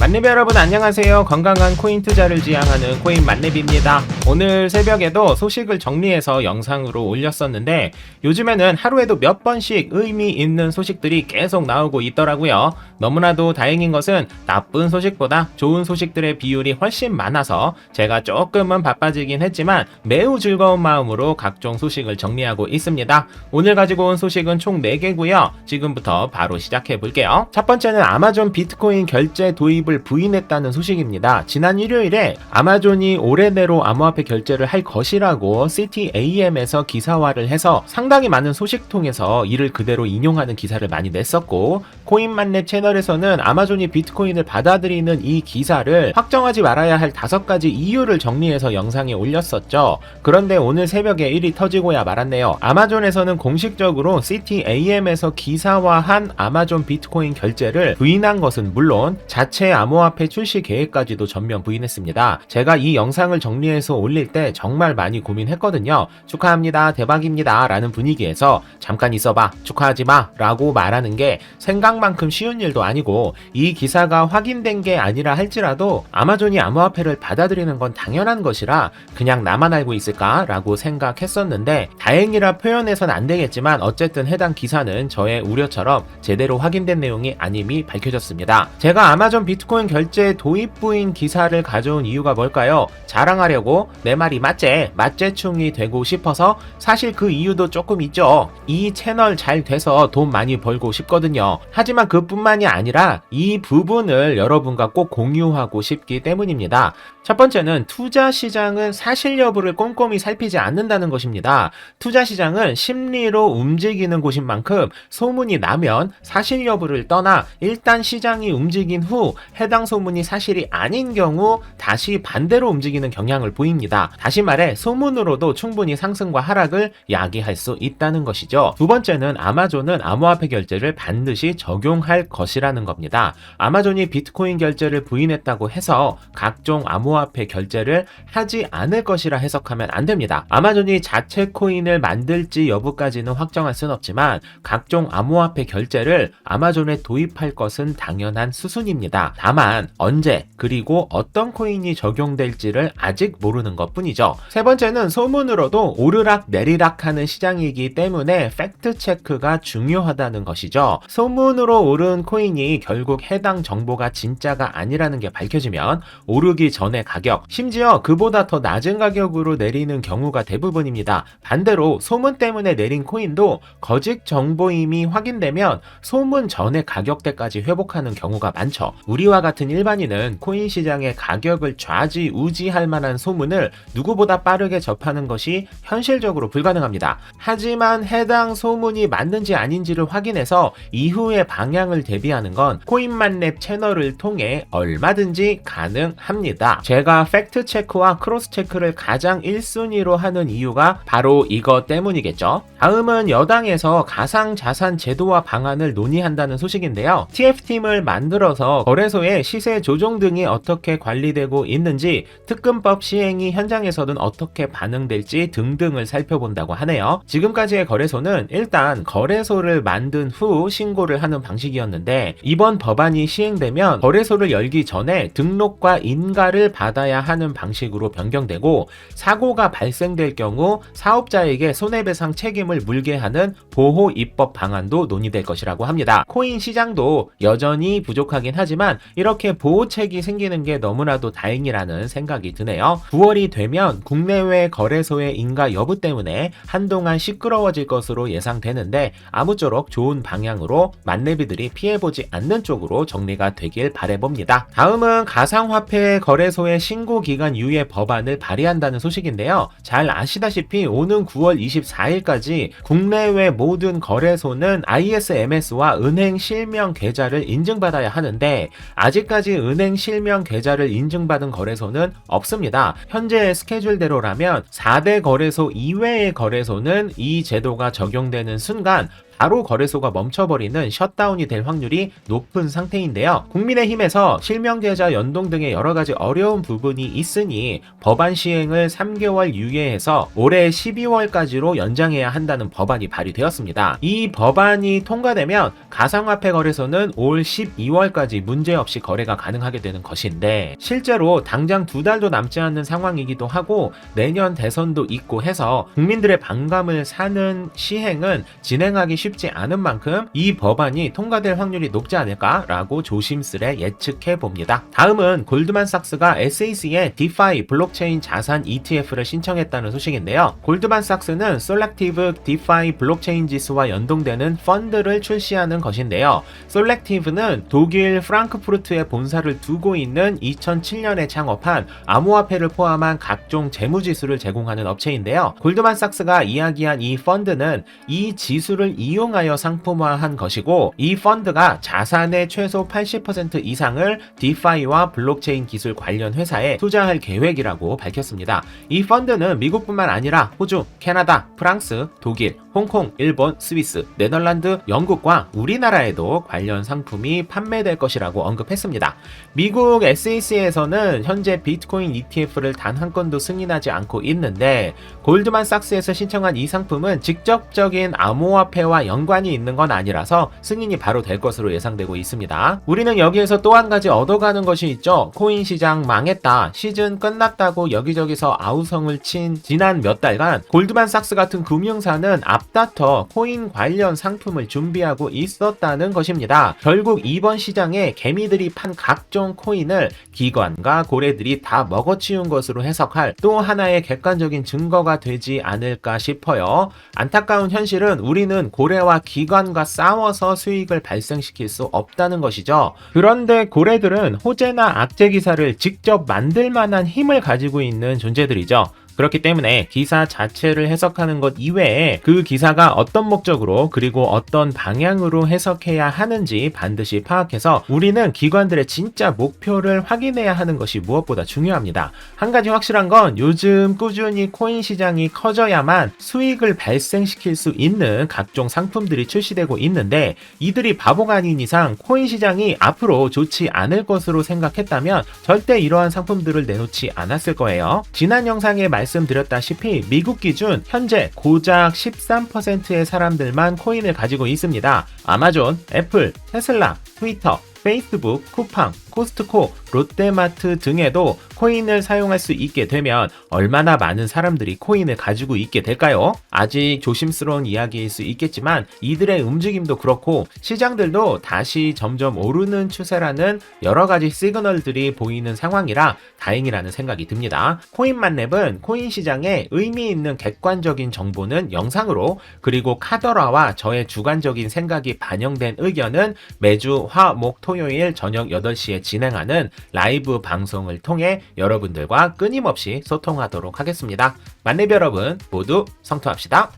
만렙 여러분 안녕하세요. 건강한 코인 투자를 지향하는 코인 만렙입니다. 오늘 새벽에도 소식을 정리해서 영상으로 올렸었는데 요즘에는 하루에도 몇 번씩 의미 있는 소식들이 계속 나오고 있더라고요. 너무나도 다행인 것은 나쁜 소식보다 좋은 소식들의 비율이 훨씬 많아서 제가 조금은 바빠지긴 했지만 매우 즐거운 마음으로 각종 소식을 정리하고 있습니다. 오늘 가지고 온 소식은 총 4개고요. 지금부터 바로 시작해 볼게요. 첫 번째는 아마존 비트코인 결제 도입을 부인했다는 소식입니다. 지난 일요일에 아마존이 올해 내로 암호화폐 결제를 할 것이라고 CTAM에서 기사화를 해서 상당히 많은 소식통에서 이를 그대로 인용하는 기사를 많이 냈었고, 코인만렙 채널에서는 아마존이 비트코인을 받아들이는 이 기사를 확정하지 말아야 할 5가지 이유를 정리해서 영상에 올렸었죠. 그런데 오늘 새벽에 일이 터지고야 말았네요. 아마존에서는 공식적으로 CTAM에서 기사화한 아마존 비트코인 결제를 부인한 것은 물론 자체 암호화폐 출시 계획까지도 전면 부인했습니다. 제가 이 영상을 정리해서 올릴 때 정말 많이 고민했거든요. 축하합니다, 대박입니다 라는 분위기에서 잠깐 있어봐, 축하하지 마 라고 말하는 게 생각만큼 쉬운 일도 아니고, 이 기사가 확인된 게 아니라 할지라도 아마존이 암호화폐를 받아들이는 건 당연한 것이라 그냥 나만 알고 있을까 라고 생각했었는데, 다행이라 표현해선 안 되겠지만 어쨌든 해당 기사는 저의 우려처럼 제대로 확인된 내용이 아님이 밝혀졌습니다. 제가 아마존 비트코인 결제 도입부인 기사를 가져온 이유가 뭘까요? 자랑하려고 내 말이 맞제, 맞제충이 되고 싶어서 사실 그 이유도 조금 있죠. 이 채널 잘 돼서 돈 많이 벌고 싶거든요. 하지만 그뿐만이 아니라 이 부분을 여러분과 꼭 공유하고 싶기 때문입니다. 첫 번째는 투자 시장은 사실 여부를 꼼꼼히 살피지 않는다는 것입니다. 투자 시장은 심리로 움직이는 곳인 만큼 소문이 나면 사실 여부를 떠나 일단 시장이 움직인 후 해당 소문이 사실이 아닌 경우 다시 반대로 움직이는 경향을 보입니다. 다시 말해 소문으로도 충분히 상승과 하락을 야기할 수 있다는 것이죠. 두 번째는 아마존은 암호화폐 결제를 반드시 적용할 것이라는 겁니다. 아마존이 비트코인 결제를 부인했다고 해서 각종 암호화폐 결제를 하지 않을 것이라 해석하면 안 됩니다. 아마존이 자체 코인을 만들지 여부까지는 확정할 순 없지만 각종 암호화폐 결제를 아마존에 도입할 것은 당연한 수순입니다. 다만 언제 그리고 어떤 코인이 적용될지를 아직 모르는 것 뿐이죠. 세 번째는 소문으로도 오르락 내리락하는 시장이기 때문에 팩트 체크가 중요하다는 것이죠. 소문으로 오른 코인이 결국 해당 정보가 진짜가 아니라는 게 밝혀지면 오르기 전의 가격, 심지어 그보다 더 낮은 가격으로 내리는 경우가 대부분입니다. 반대로 소문 때문에 내린 코인도 거짓 정보임이 확인되면 소문 전의 가격대까지 회복하는 경우가 많죠. 우리와 같은 일반인은 코인 시장의 가격을 좌지우지할 만한 소문을 누구보다 빠르게 접하는 것이 현실적으로 불가능합니다. 하지만 해당 소문이 맞는지 아닌지를 확인해서 이후의 방향을 대비하는 건 코인만렙 채널을 통해 얼마든지 가능합니다. 제가 팩트 체크와 크로스 체크를 가장 1순위로 하는 이유가 바로 이것 때문이겠죠. 다음은 여당에서 가상자산 제도화 방안을 논의한다는 소식인데요. TF팀을 만들어서 거래소의 시세 조정 등이 어떻게 관리되고 있는지, 특금법 시행이 현장에서는 어떻게 반영될지 등등을 살펴본다고 하네요. 지금까지의 거래소는 일단 거래소를 만든 후 신고를 하는 방식이었는데, 이번 법안이 시행되면 거래소를 열기 전에 등록과 인가를 받아야 하는 방식으로 변경되고, 사고가 발생될 경우 사업자에게 손해배상 책임을 물게 하는 보호 입법 방안도 논의될 것이라고 합니다. 코인 시장도 여전히 부족하긴 하지만 이렇게 보호책이 생기는 게 너무나도 다행이라는 생각이 드네요. 9월이 되면 국내외 거래소의 인가 여부 때문에 한동안 시끄러워질 것으로 예상되는데, 아무쪼록 좋은 방향으로 만렙이들이 피해보지 않는 쪽으로 정리가 되길 바라봅니다. 다음은 가상화폐 거래소의 신고기간 유예 법안을 발의한다는 소식인데요. 잘 아시다시피 오는 9월 24일까지 국내외 모든 거래소는 ISMS와 은행 실명 계좌를 인증받아야 하는데, 아직까지 은행 실명 계좌를 인증받은 거래소는 없습니다. 현재 스케줄대로라면 4대 거래소 이외의 거래소는 이 제도가 적용되는 순간 바로 거래소가 멈춰버리는 셧다운이 될 확률이 높은 상태인데요. 국민의힘에서 실명계좌 연동 등의 여러 가지 어려운 부분이 있으니 법안 시행을 3개월 유예해서 올해 12월까지로 연장해야 한다는 법안이 발의되었습니다. 이 법안이 통과되면 가상화폐 거래소는 올 12월까지 문제없이 거래가 가능하게 되는 것인데, 실제로 당장 2달도 남지 않는 상황이기도 하고 내년 대선도 있고 해서 국민들의 반감을 사는 시행은 진행하기 쉽지 않은 만큼 이 법안이 통과될 확률이 높지 않을까라고 조심스레 예측해 봅니다. 다음은 골드만삭스가 SEC에 DeFi 블록체인 자산 ETF를 신청했다는 소식인데요. 골드만삭스는 솔렉티브 DeFi 블록체인 지수와 연동되는 펀드를 출시하는 것인데요. 솔렉티브는 독일 프랑크푸르트에 본사를 두고 있는 2007년에 창업한 암호화폐를 포함한 각종 재무지수를 제공하는 업체인데요. 골드만삭스가 이야기한 이 펀드는 이 지수를 이용하여 상품화한 것이고, 이 펀드가 자산의 최소 80% 이상을 DeFi와 블록체인 기술 관련 회사에 투자할 계획이라고 밝혔습니다. 이 펀드는 미국뿐만 아니라 호주, 캐나다, 프랑스, 독일, 홍콩, 일본, 스위스, 네덜란드, 영국과 우리나라에도 관련 상품이 판매될 것이라고 언급했습니다. 미국 SEC에서는 현재 비트코인 ETF를 단 한 건도 승인하지 않고 있는데, 골드만삭스에서 신청한 이 상품은 직접적인 암호화폐와 연관이 있는 건 아니라서 승인이 바로 될 것으로 예상되고 있습니다. 우리는 여기에서 또 한 가지 얻어가는 것이 있죠. 코인 시장 망했다, 시즌 끝났다고 여기저기서 아우성을 친 지난 몇 달간 골드만삭스 같은 금융사는 앞다퉈 코인 관련 상품을 준비하고 있었다는 것입니다. 결국 이번 시장에 개미들이 판 각종 코인을 기관과 고래들이 다 먹어치운 것으로 해석할 또 하나의 객관적인 증거가 되지 않을까 싶어요. 안타까운 현실은 우리는 고래와 기관과 싸워서 수익을 발생시킬 수 없다는 것이죠. 그런데 고래들은 호재나 악재 기사를 직접 만들 만한 힘을 가지고 있는 존재들이죠. 그렇기 때문에 기사 자체를 해석하는 것 이외에 그 기사가 어떤 목적으로 그리고 어떤 방향으로 해석해야 하는지 반드시 파악해서 우리는 기관들의 진짜 목표를 확인해야 하는 것이 무엇보다 중요합니다. 한 가지 확실한 건 요즘 꾸준히 코인 시장이 커져야만 수익을 발생시킬 수 있는 각종 상품들이 출시되고 있는데, 이들이 바보가 아닌 이상 코인 시장이 앞으로 좋지 않을 것으로 생각했다면 절대 이러한 상품들을 내놓지 않았을 거예요. 지난 영상에 말씀드렸다시피 미국 기준 현재 고작 13%의 사람들만 코인을 가지고 있습니다. 아마존, 애플, 테슬라, 트위터, 페이스북, 쿠팡, 코스트코, 롯데마트 등에도 코인을 사용할 수 있게 되면 얼마나 많은 사람들이 코인을 가지고 있게 될까요? 아직 조심스러운 이야기일 수 있겠지만 이들의 움직임도 그렇고 시장들도 다시 점점 오르는 추세라는 여러 가지 시그널들이 보이는 상황이라 다행이라는 생각이 듭니다. 코인만렙은 코인 시장에 의미 있는 객관적인 정보는 영상으로, 그리고 카더라와 저의 주관적인 생각이 반영된 의견은 매주 화, 목, 토요일 저녁 8시에 진행하는 라이브 방송을 통해 여러분들과 끊임없이 소통하도록 하겠습니다. 만렙 여러분 모두 성투합시다.